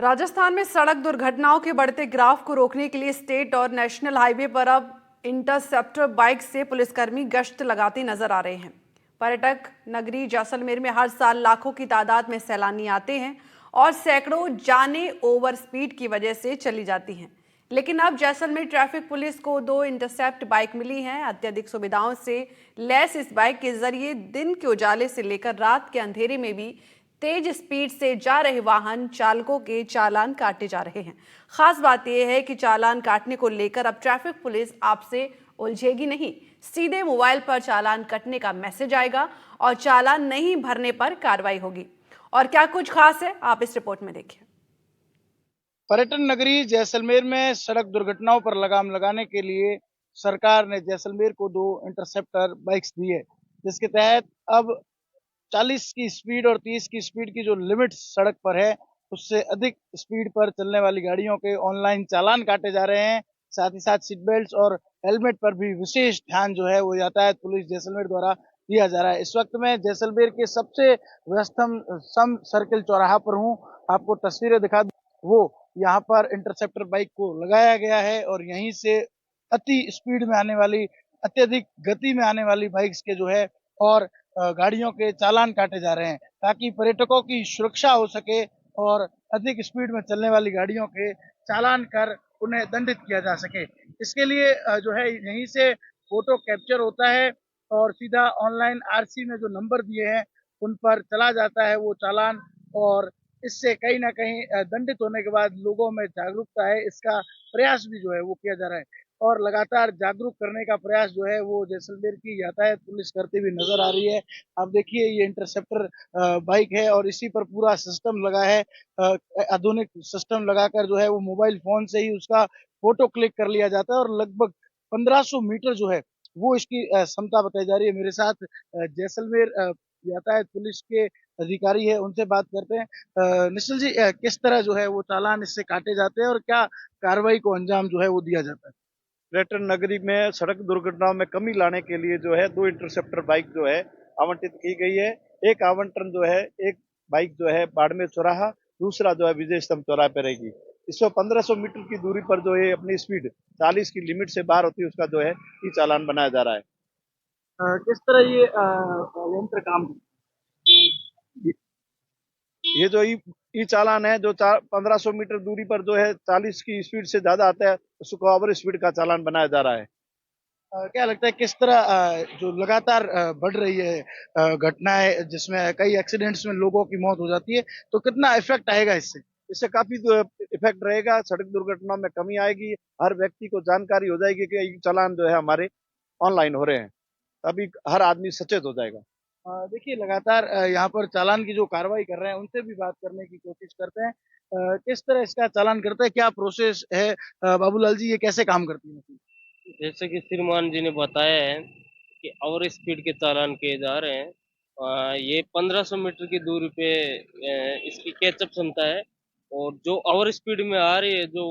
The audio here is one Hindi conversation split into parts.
राजस्थान में सड़क दुर्घटनाओं के बढ़ते ग्राफ को रोकने के लिए स्टेट और नेशनल हाईवे पर अब इंटरसेप्टर बाइक से पुलिसकर्मी गश्त लगाते नजर आ रहे हैं। पर्यटक नगरी जैसलमेर में हर साल लाखों की तादाद में सैलानी आते हैं और सैकड़ों जानें ओवर स्पीड की वजह से चली जाती हैं। लेकिन अब जैसलमेर ट्रैफिक पुलिस को 2 इंटरसेप्ट बाइक मिली हैं। अत्यधिक सुविधाओं से लैस इस बाइक के जरिए दिन के उजाले से लेकर रात के अंधेरे में भी तेज स्पीड से जा रहे वाहन चालकों के चालान काटे जा रहे हैं। खास बात यह है कि चालान काटने को लेकर अब ट्रैफिक पुलिस आपसे उलझेगी नहीं, सीधे मोबाइल पर चालान कटने का मैसेज आएगा और चालान नहीं भरने पर कार्रवाई होगी। और क्या कुछ खास है, आप इस रिपोर्ट में देखिए। पर्यटन नगरी जैसलमेर में सड़क दुर्घटनाओं पर लगाम लगाने के लिए सरकार ने जैसलमेर को 2 इंटरसेप्टर बाइक्स दी है, जिसके तहत अब 40 की स्पीड और 30 की स्पीड की जो लिमिट सड़क पर है, उससे अधिक स्पीड पर चलने वाली गाड़ियों के ऑनलाइन चालान काटे जा रहे हैं। साथ ही साथ सीट बेल्ट और हेलमेट पर भी विशेष ध्यान जो है वो यातायात पुलिस जैसलमेर द्वारा दिया जा रहा है। इस वक्त मैं जैसलमेर के सबसे व्यस्तम सम सर्किल चौराहा पर हूँ। आपको तस्वीरें दिखा दूं, वो यहाँ पर इंटरसेप्टर बाइक को लगाया गया है और यहीं से अति स्पीड में आने वाली, अत्यधिक गति में आने वाली बाइक्स के जो है और गाड़ियों के चालान काटे जा रहे हैं, ताकि पर्यटकों की सुरक्षा हो सके और अधिक स्पीड में चलने वाली गाड़ियों के चालान कर उन्हें दंडित किया जा सके। इसके लिए जो है यहीं से फोटो कैप्चर होता है और सीधा ऑनलाइन आरसी में जो नंबर दिए हैं उन पर चला जाता है वो चालान, और इससे कहीं ना कहीं दंडित होने के बाद लोगों में जागरूकता है, इसका प्रयास भी जो है वो किया जा रहा है। और लगातार जागरूक करने का प्रयास जो है वो जैसलमेर की यातायात पुलिस करती हुई नजर आ रही है। आप देखिए, ये इंटरसेप्टर बाइक है और इसी पर पूरा सिस्टम लगा है। आधुनिक सिस्टम लगाकर जो है वो मोबाइल फोन से ही उसका फोटो क्लिक कर लिया जाता है और लगभग 1500 मीटर जो है वो इसकी क्षमता बताई जा रही है। मेरे साथ जैसलमेर यातायात पुलिस के अधिकारी है, उनसे बात करते हैं। निश्चल जी, किस तरह जो है वो चालान इससे काटे जाते हैं और क्या कार्रवाई को अंजाम जो है वो दिया जाता है? पर्यटन नगरी में सड़क दुर्घटनाओं में कमी लाने के लिए जो है 2 इंटरसेप्टर बाइक जो है आवंटित की गई है। एक आवंटन जो है, एक बाइक जो है बाड़मेर चौराहा, दूसरा जो है विजय स्तंभ चौराहे पे रहेगी। इसमें 1500 मीटर की दूरी पर जो है अपनी स्पीड 40 की लिमिट से बाहर होती है, उसका जो है ई चालान बनाया जा रहा है। किस तरह ये यंत्र काम ये जो ई चालान है, जो 1500 मीटर दूरी पर जो है 40 की स्पीड से ज्यादा आता है, उसको ओवर स्पीड का चालान बनाया जा रहा है। क्या लगता है किस तरह जो लगातार बढ़ रही है घटनाएं, जिसमें कई एक्सीडेंट्स में लोगों की मौत हो जाती है, तो कितना इफेक्ट आएगा इससे? इससे काफी इफेक्ट रहेगा, सड़क दुर्घटनाओं में कमी आएगी, हर व्यक्ति को जानकारी हो जाएगी कि ये चालान जो है हमारे ऑनलाइन हो रहे हैं, तभी हर आदमी सचेत हो जाएगा। देखिए, लगातार यहाँ पर चालान की जो कार्रवाई कर रहे हैं उनसे भी बात करने की कोशिश करते हैं। किस तरह इसका चालान करते हैं, क्या प्रोसेस है? बाबूलाल जी, ये कैसे काम करती है मशीन? जैसे कि श्रीमान जी ने बताया है कि ओवर स्पीड के चालान किए जा रहे हैं। ये 1500 मीटर की दूरी पे इसकी कैचअप क्षमता है, और जो ओवर स्पीड में आ रही है जो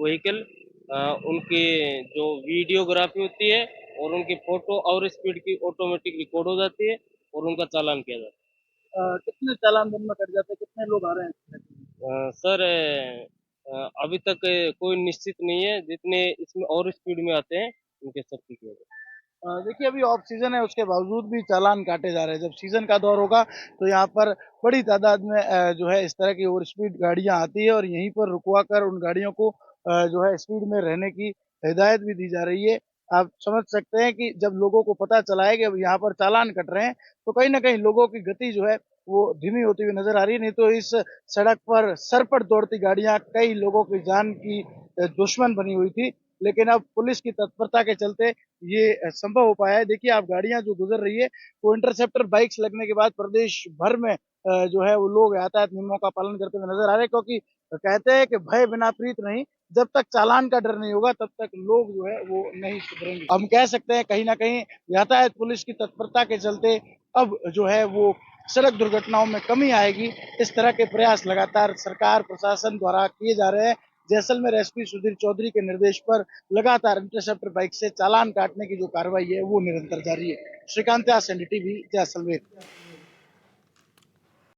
व्हीकल, उनकी जो वीडियोग्राफी होती है और उनकी फोटो ओवर स्पीड की ऑटोमेटिक रिकॉर्ड हो जाती है और उनका चालान किया जाता कितने चालान दिन में कट जाते हैं, कितने लोग आ रहे हैं? है। सर, अभी तक कोई निश्चित नहीं है, जितने इसमें और स्पीड में आते हैं उनके सब ठीक हो जाए। देखिए, अभी ऑफ सीजन है, उसके बावजूद भी चालान काटे जा रहे हैं। जब सीजन का दौर होगा तो यहाँ पर बड़ी तादाद में जो है इस तरह की ओवर स्पीड गाड़ियां आती है और यहीं पर रुकवा कर उन गाड़ियों को जो है स्पीड में रहने की हिदायत भी दी जा रही है। आप समझ सकते हैं कि जब लोगों को पता चला है कि अब यहाँ पर चालान कट रहे हैं, तो कहीं ना कहीं लोगों की गति जो है वो धीमी होती हुई नजर आ रही है। नहीं तो इस सड़क पर सर पर दौड़ती गाड़ियां कई लोगों की जान की दुश्मन बनी हुई थी, लेकिन अब पुलिस की तत्परता के चलते ये संभव हो पाया है। देखिए, आप गाड़ियां जो गुजर रही है वो इंटरसेप्टर बाइक्स लगने के बाद प्रदेश भर में जो है वो लोग यातायात नियमों का पालन करते हुए नजर आ रहे हैं, क्योंकि कहते हैं कि भय बिना प्रीत नहीं। जब तक चालान का डर नहीं होगा तब तक लोग जो है वो नहीं सुधरेंगे। हम कह सकते हैं कहीं ना कहीं यातायात पुलिस की तत्परता के चलते अब जो है वो सड़क दुर्घटनाओं में कमी आएगी। इस तरह के प्रयास लगातार सरकार प्रशासन द्वारा किए जा रहे हैं। जैसलमेर एसपी सुधीर चौधरी के निर्देश पर लगातार इंटरसेप्टर बाइक से चालान काटने की जो कार्रवाई है वो निरंतर जारी है। श्रीकांत, एनडीटीवी, जैसलमेर।